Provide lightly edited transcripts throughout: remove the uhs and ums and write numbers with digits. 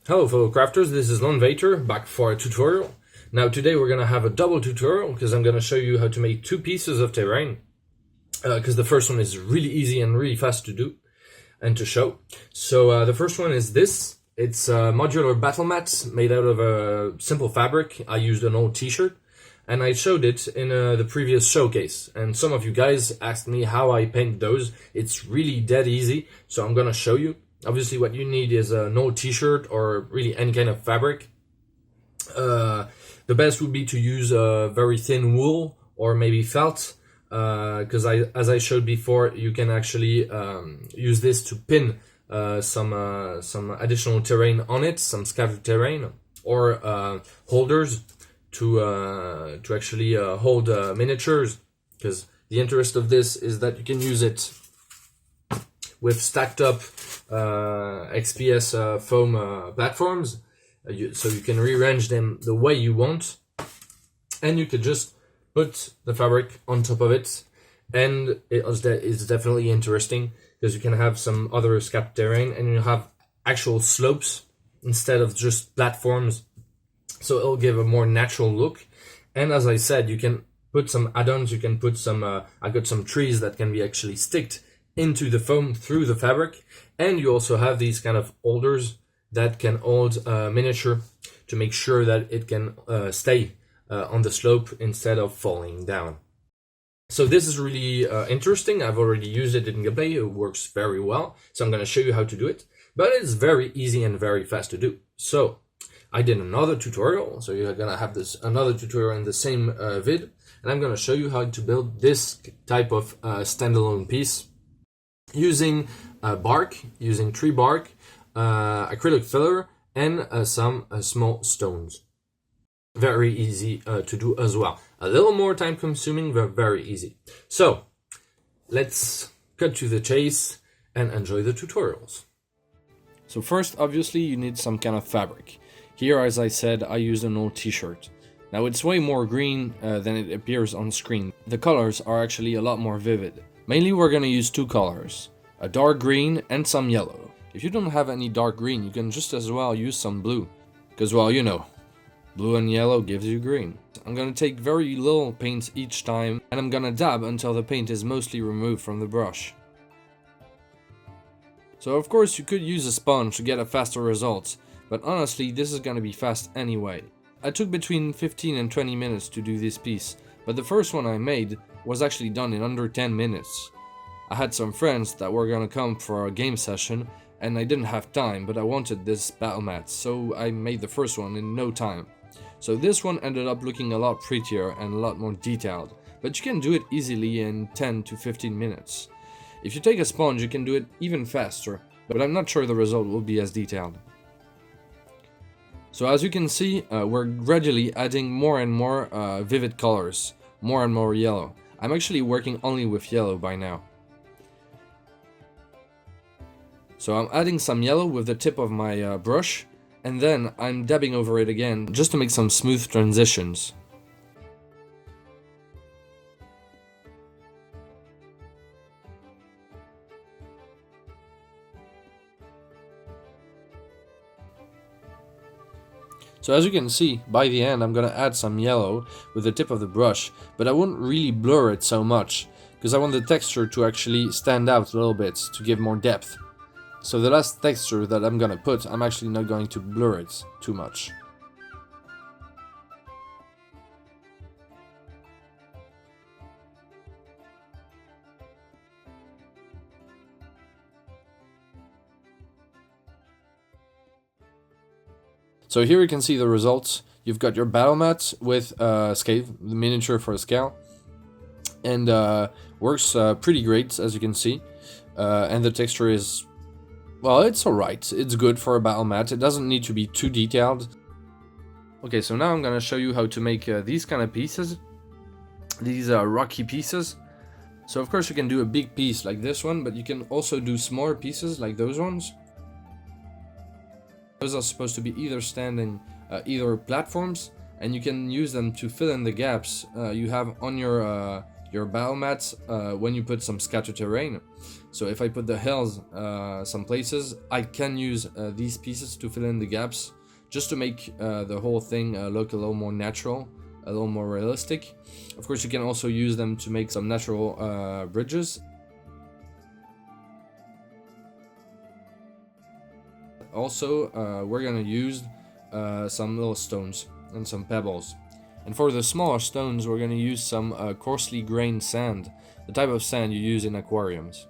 Hello fellow crafters, this is Landvaettr back for a tutorial. Now today we're going to have a double tutorial because I'm going to show you how to make two pieces of terrain. Because the first one is really easy and really fast to do and to show. So the first one is this. It's a modular battle mat made out of a simple fabric. I used an old t-shirt and I showed it in the previous showcase. And some of you guys asked me how I paint those. It's really dead easy, so I'm going to show you. Obviously what you need is an old t-shirt or really any kind of fabric. The best would be to use a very thin wool or maybe felt, because as I showed before, you can actually use this to pin some additional terrain on it, some scattered terrain, or holders to actually hold miniatures, because the interest of this is that you can use it with stacked up XPS foam platforms, so you can rearrange them the way you want, and you could just put the fabric on top of it, and it's definitely interesting because you can have some other scattered terrain and you have actual slopes instead of just platforms, so it'll give a more natural look. And as I said, you can put some add-ons, you can put some I got some trees that can be actually sticked into the foam through the fabric, and you also have these kind of holders that can hold miniature to make sure that it can stay on the slope instead of falling down. So this is really interesting. I've already used it in gameplay. It works very well, so I'm going to show you how to do it, but it's very easy and very fast to do. So I did another tutorial, so you're going to have another tutorial in the same vid, and I'm going to show you how to build this type of standalone piece using bark, using tree bark, acrylic filler, and some small stones. Very easy to do as well. A little more time consuming, but very easy. So let's cut to the chase and enjoy the tutorials. So first, obviously, you need some kind of fabric. Here, as I said, I used an old t-shirt. Now it's way more green than it appears on screen. The colors are actually a lot more vivid. Mainly we're going to use two colors, a dark green and some yellow. If you don't have any dark green, you can just as well use some blue, because, well, you know, blue and yellow gives you green. I'm going to take very little paint each time, and I'm going to dab until the paint is mostly removed from the brush. So of course you could use a sponge to get a faster result, but honestly this is going to be fast anyway. I took between 15 and 20 minutes to do this piece, but the first one I made was actually done in under 10 minutes. I had some friends that were gonna come for a game session and I didn't have time, but I wanted this battle mat, so I made the first one in no time. So this one ended up looking a lot prettier and a lot more detailed, but you can do it easily in 10 to 15 minutes. If you take a sponge you can do it even faster, but I'm not sure the result will be as detailed. So as you can see, we're gradually adding more and more vivid colors, more and more yellow. I'm actually working only with yellow by now. So I'm adding some yellow with the tip of my brush, and then I'm dabbing over it again just to make some smooth transitions. So as you can see, by the end I'm gonna add some yellow with the tip of the brush, but I won't really blur it so much, because I want the texture to actually stand out a little bit to give more depth. So the last texture that I'm gonna put, I'm actually not going to blur it too much. So here you can see the results. You've got your battle mat with scale, the miniature for the scale, and works pretty great, as you can see. And the texture is, well, it's alright. It's good for a battle mat. It doesn't need to be too detailed. Okay, so now I'm gonna show you how to make these kind of pieces, these rocky pieces. So of course you can do a big piece like this one, but you can also do smaller pieces like those ones. Those are supposed to be either standing, either platforms, and you can use them to fill in the gaps you have on your your biomats when you put some scatter terrain. So if I put the hills some places, I can use these pieces to fill in the gaps, just to make the whole thing look a little more natural, a little more realistic. Of course, you can also use them to make some natural bridges. Also, we're gonna use some little stones and some pebbles. And for the smaller stones, we're gonna use some coarsely grained sand, the type of sand you use in aquariums.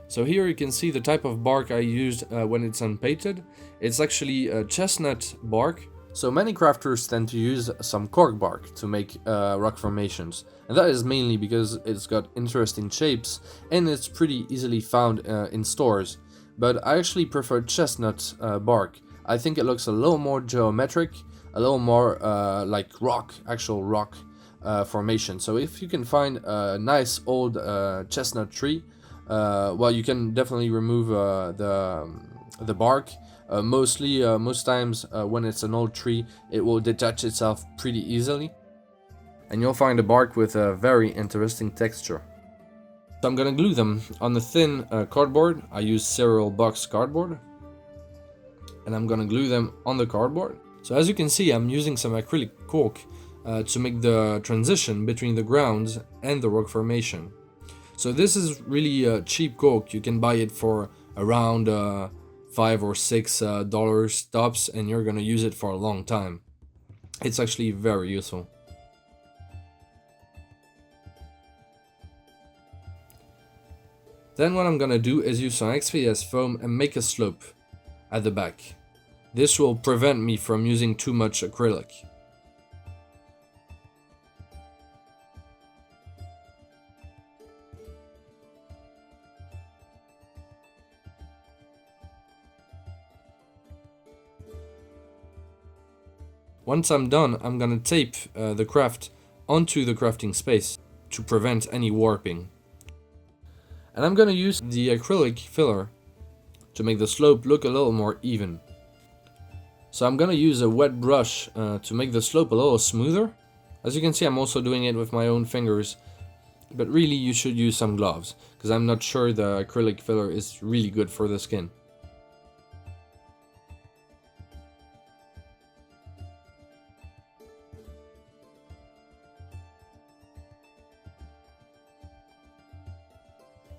So here you can see the type of bark I used when it's unpainted. It's actually chestnut bark. So many crafters tend to use some cork bark to make rock formations. And that is mainly because it's got interesting shapes and it's pretty easily found in stores. But I actually prefer chestnut bark. I think it looks a little more geometric, a little more like rock, actual rock formation. So if you can find a nice old chestnut tree, well, you can definitely remove the bark. Most times when it's an old tree, it will detach itself pretty easily, and you'll find a bark with a very interesting texture. So I'm gonna glue them on the thin cardboard. I use cereal box cardboard, and I'm gonna glue them on the cardboard. So as you can see, I'm using some acrylic cork to make the transition between the grounds and the rock formation. So this is really cheap cork. You can buy it for around $5 or $6 tops, and you're gonna use it for a long time. It's actually very useful. Then what I'm gonna do is use some XPS foam and make a slope at the back. This will prevent me from using too much acrylic. Once I'm done, I'm gonna tape the craft onto the crafting space to prevent any warping. And I'm gonna use the acrylic filler to make the slope look a little more even. So I'm gonna use a wet brush to make the slope a little smoother. As you can see, I'm also doing it with my own fingers, but really you should use some gloves, because I'm not sure the acrylic filler is really good for the skin.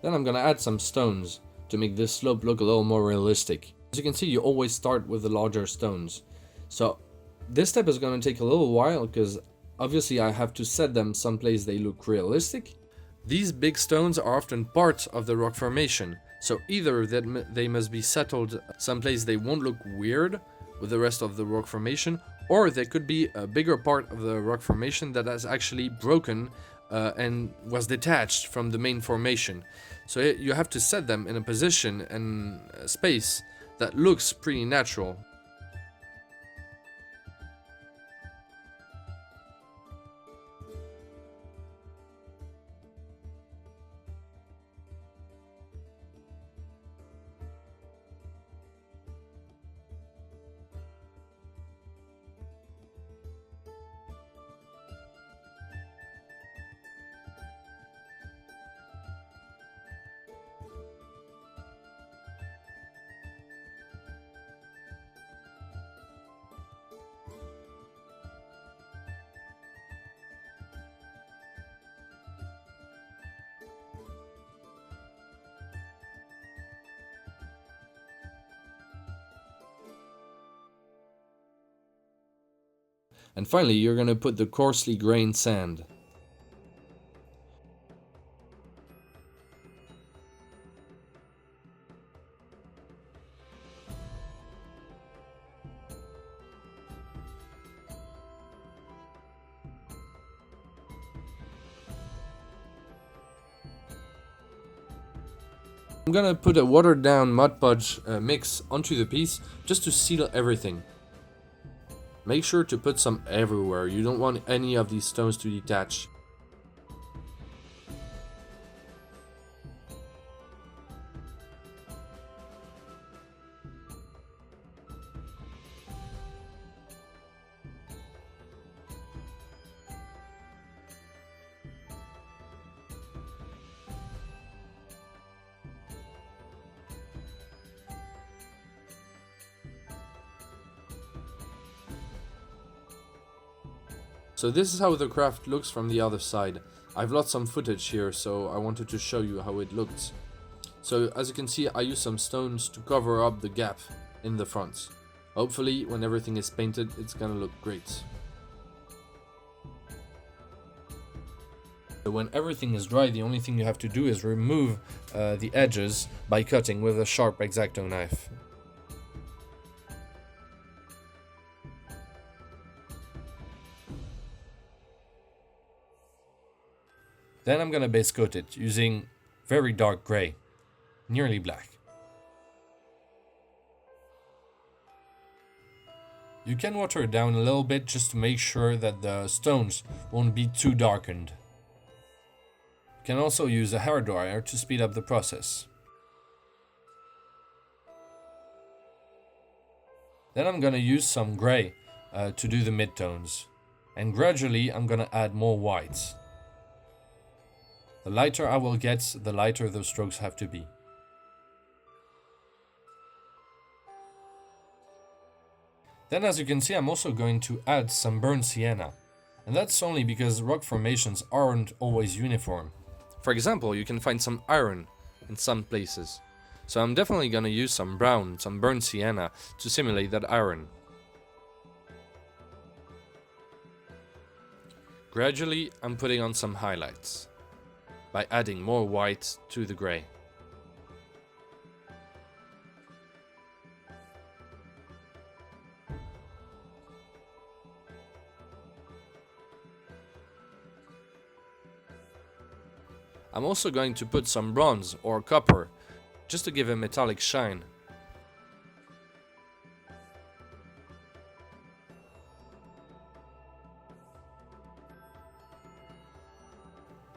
Then I'm gonna add some stones to make this slope look a little more realistic. As you can see, you always start with the larger stones. So this step is gonna take a little while because obviously I have to set them someplace they look realistic. These big stones are often part of the rock formation, so either they must be settled someplace they won't look weird with the rest of the rock formation, or they could be a bigger part of the rock formation that has actually broken and was detached from the main formation. So you have to set them in a position and space that looks pretty natural. And finally, you're going to put the coarsely grained sand. I'm gonna put a watered down Mod Podge mix onto the piece just to seal everything. Make sure to put some everywhere, you don't want any of these stones to detach. So this is how the craft looks from the other side. I've lost some footage here, so I wanted to show you how it looked. So as you can see, I used some stones to cover up the gap in the front. Hopefully when everything is painted, it's gonna look great. When everything is dry, the only thing you have to do is remove the edges by cutting with a sharp X-Acto knife. Then I'm gonna base coat it using very dark grey, nearly black. You can water it down a little bit just to make sure that the stones won't be too darkened. You can also use a hairdryer to speed up the process. Then I'm gonna use some grey to do the midtones, and gradually I'm gonna add more whites. The lighter I will get, the lighter those strokes have to be. Then as you can see, I'm also going to add some burnt sienna, and that's only because rock formations aren't always uniform. For example, you can find some iron in some places. So I'm definitely gonna use some brown, some burnt sienna to simulate that iron. Gradually, I'm putting on some highlights by adding more white to the grey. I'm also going to put some bronze or copper, just to give a metallic shine.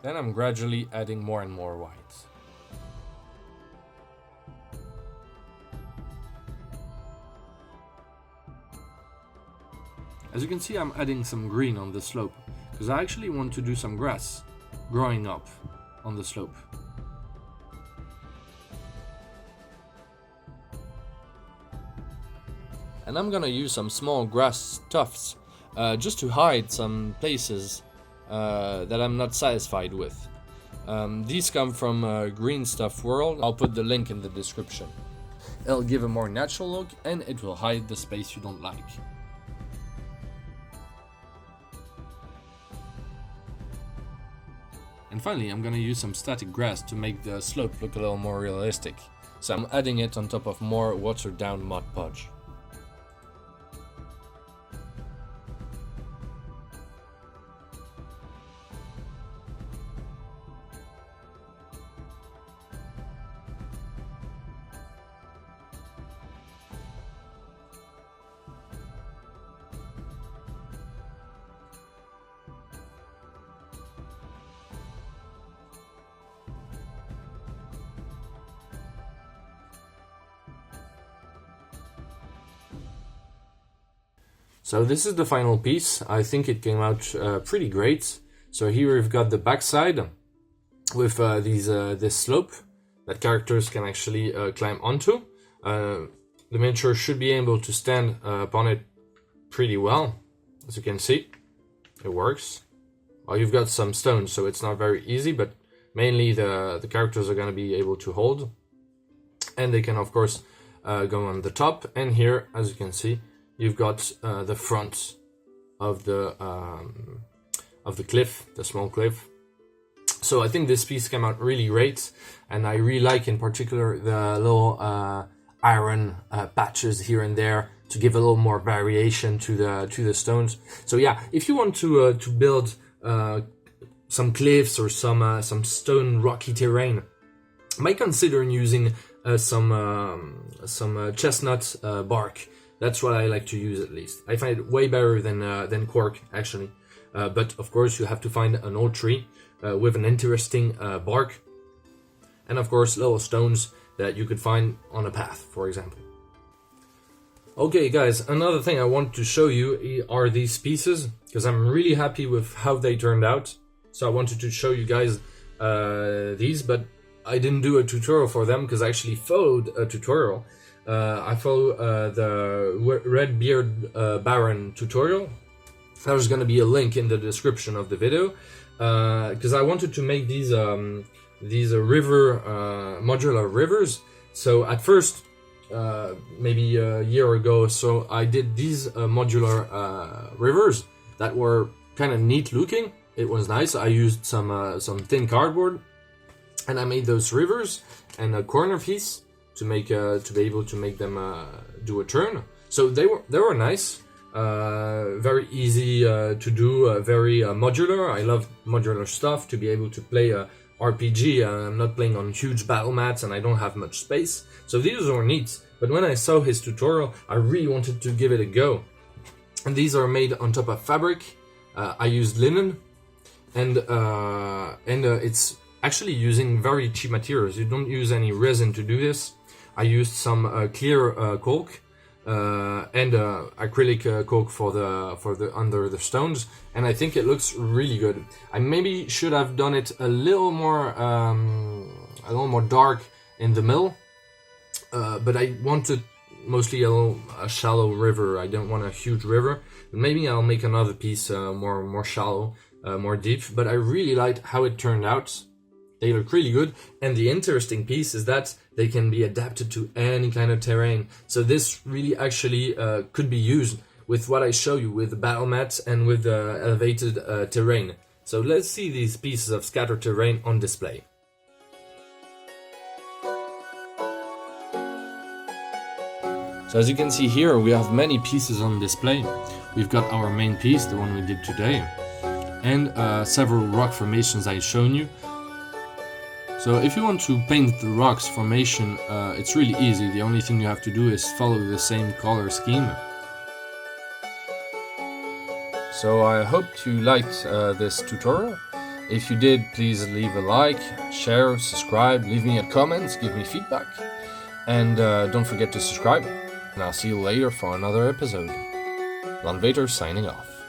Then I'm gradually adding more and more whites. As you can see, I'm adding some green on the slope, because I actually want to do some grass growing up on the slope. And I'm gonna use some small grass tufts just to hide some places that I'm not satisfied with. These come from Green Stuff World. I'll put the link in the description. It'll give a more natural look and it will hide the space you don't like. And finally, I'm gonna use some static grass to make the slope look a little more realistic. So I'm adding it on top of more watered down Mod Podge. So this is the final piece. I think it came out pretty great. So here we've got the backside with this slope that characters can actually climb onto. The miniature should be able to stand upon it pretty well. As you can see, it works. Well, you've got some stones, so it's not very easy, but mainly the characters are going to be able to hold. And they can, of course, go on the top. And here, as you can see, you've got the front of the cliff, the small cliff. So I think this piece came out really great, and I really like in particular the little iron patches here and there to give a little more variation to the stones. So yeah, if you want to build some cliffs or some stone rocky terrain, I might consider using some chestnut bark. That's what I like to use, at least. I find it way better than cork, actually. But of course, you have to find an old tree with an interesting bark, and of course, little stones that you could find on a path, for example. Okay, guys, another thing I want to show you are these pieces, because I'm really happy with how they turned out. So I wanted to show you guys these, but I didn't do a tutorial for them because I actually followed a tutorial. I followed the Redbeard Baron tutorial There's going to be a link in the description of the video, because I wanted to make these modular rivers. So at first, maybe a year ago, so I did these modular rivers that were kind of neat looking. It was nice. I used some thin cardboard, and I made those rivers and a corner piece to make to be able to make them do a turn. So they were nice. Very easy to do, very modular. I love modular stuff to be able to play a RPG. I'm not playing on huge battle mats and I don't have much space. So these are neat. But when I saw his tutorial, I really wanted to give it a go. And these are made on top of fabric. I used linen, and it's actually using very cheap materials. You don't use any resin to do this. I used some clear caulk. And acrylic caulk for the under the stones, and I think it looks really good. I maybe should have done it a little more dark in the middle, but I wanted mostly a shallow river. I don't want a huge river. But maybe I'll make another piece more shallow, more deep. But I really liked how it turned out. They look really good, and the interesting piece is that they can be adapted to any kind of terrain. So this really actually could be used with what I show you with the battle mats and with the elevated terrain. So let's see these pieces of scattered terrain on display. So as you can see here, we have many pieces on display. We've got our main piece, the one we did today, and several rock formations I've shown you. So if you want to paint the rocks formation, it's really easy. The only thing you have to do is follow the same color scheme. So I hope you liked this tutorial. If you did, please leave a like, share, subscribe, leave me a comment, give me feedback. And don't forget to subscribe. And I'll see you later for another episode. Landvaettr signing off.